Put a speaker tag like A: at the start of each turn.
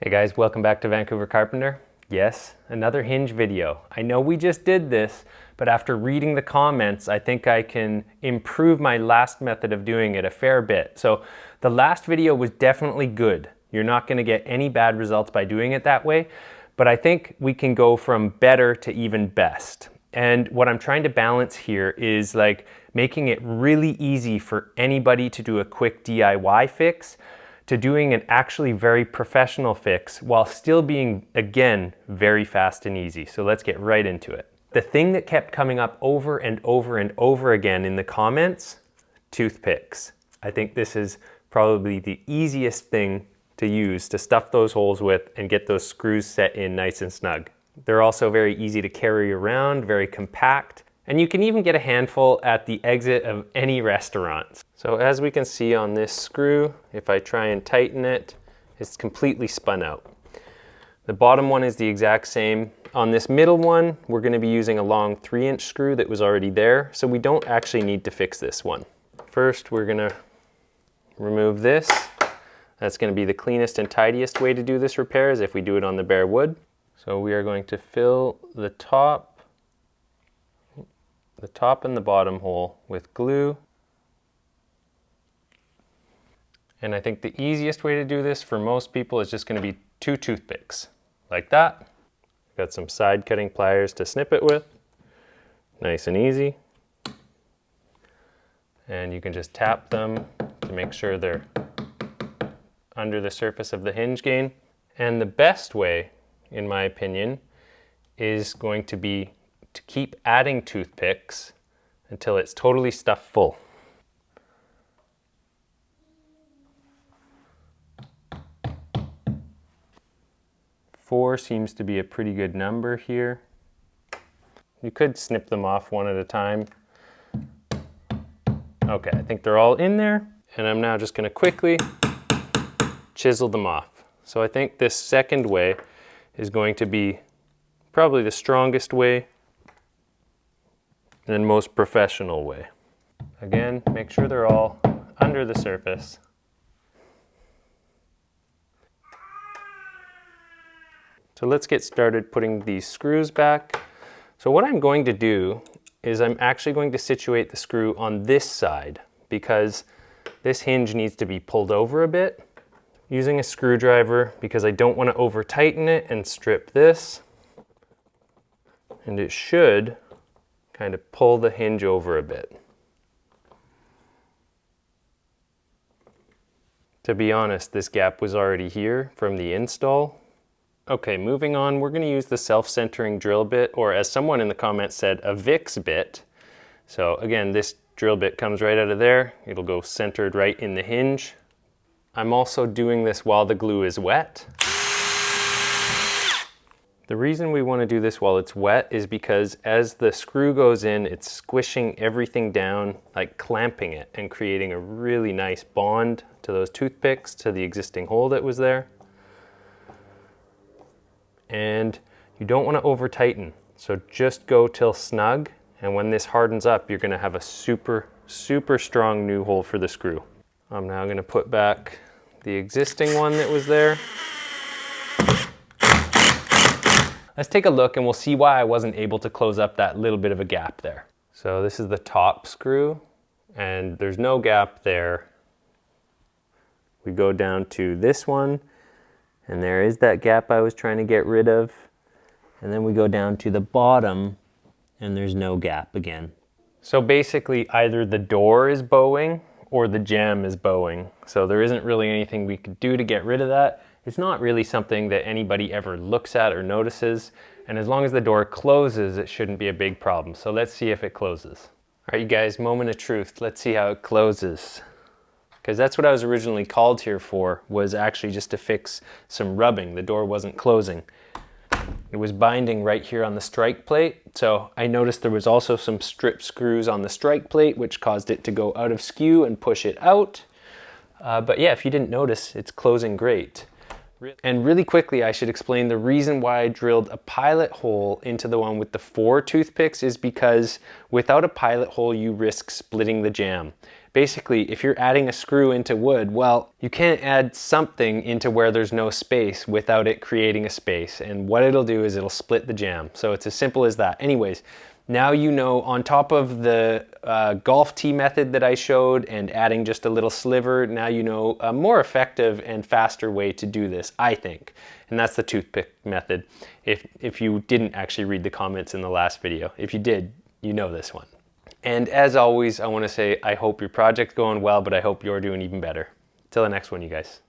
A: Hey guys, welcome back to Vancouver Carpenter. Yes, another Hinge video. I know we just did this, but after reading the comments, I think I can improve my last method of doing it a fair bit. So the last video was definitely good. You're not gonna get any bad results by doing it that way, but I think we can go from better to even best. And what I'm trying to balance here is like making it really easy for anybody to do a quick DIY fix, to doing an actually very professional fix while still being, again, very fast and easy. So let's get right into it. The thing that kept coming up over and over and over again in the comments, toothpicks. I think this is probably the easiest thing to use to stuff those holes with and get those screws set in nice and snug. They're also very easy to carry around, very compact, and you can even get a handful at the exit of any restaurants. So as we can see on this screw, if I try and tighten it, it's completely spun out. The bottom one is the exact same. On this middle one, we're going to be using a long 3-inch screw that was already there, so we don't actually need to fix this one. First, we're going to remove this. That's going to be the cleanest and tidiest way to do this repair is if we do it on the bare wood. So we are going to fill the top and the bottom hole with glue. And I think the easiest way to do this for most people is just going to be 2 toothpicks, like that. Got some side cutting pliers to snip it with, nice and easy. And you can just tap them to make sure they're under the surface of the hinge gain. And the best way, in my opinion, is going to be to keep adding toothpicks until it's totally stuffed full. Four seems to be a pretty good number here. You could snip them off one at a time. Okay, I think they're all in there, and I'm now just going to quickly chisel them off. So I think this second way is going to be probably the strongest way and most professional way. Again, make sure they're all under the surface. So let's get started putting these screws back. So what I'm going to do is I'm actually going to situate the screw on this side because this hinge needs to be pulled over a bit using a screwdriver because I don't want to over tighten it and strip this. And it should kind of pull the hinge over a bit. To be honest, this gap was already here from the install. Okay, moving on, we're going to use the self-centering drill bit, or as someone in the comments said, a VIX bit. So again, this drill bit comes right out of there. It'll go centered right in the hinge. I'm also doing this while the glue is wet. The reason we want to do this while it's wet is because as the screw goes in, it's squishing everything down, like clamping it and creating a really nice bond to those toothpicks, to the existing hole that was there. And you don't want to over tighten. So just go till snug. And when this hardens up, you're going to have a super, super strong new hole for the screw. I'm now going to put back the existing one that was there. Let's take a look and we'll see why I wasn't able to close up that little bit of a gap there. So this is the top screw and there's no gap there. We go down to this one and there is that gap I was trying to get rid of. And then we go down to the bottom and there's no gap again. So basically either the door is bowing or the jamb is bowing. So there isn't really anything we could do to get rid of that. It's not really something that anybody ever looks at or notices. And as long as the door closes, it shouldn't be a big problem. So let's see if it closes. All right, you guys, moment of truth. Let's see how it closes. Because that's what I was originally called here for, was actually just to fix some rubbing. The door wasn't closing. It was binding right here on the strike plate. So I noticed there was also some strip screws on the strike plate, which caused it to go out of skew and push it out. But yeah, if you didn't notice, it's closing great. And really quickly, I should explain the reason why I drilled a pilot hole into the one with the 4 toothpicks is because without a pilot hole, you risk splitting the jamb. Basically, if you're adding a screw into wood, well, you can't add something into where there's no space without it creating a space. And what it'll do is it'll split the jamb. So it's as simple as that. Anyways, now you know, on top of the golf tee method that I showed and adding just a little sliver, now you know a more effective and faster way to do this, I think. And that's the toothpick method, if you didn't actually read the comments in the last video. If you did, you know this one. And as always, I want to say I hope your project's going well, but I hope you're doing even better. Till the next one, you guys.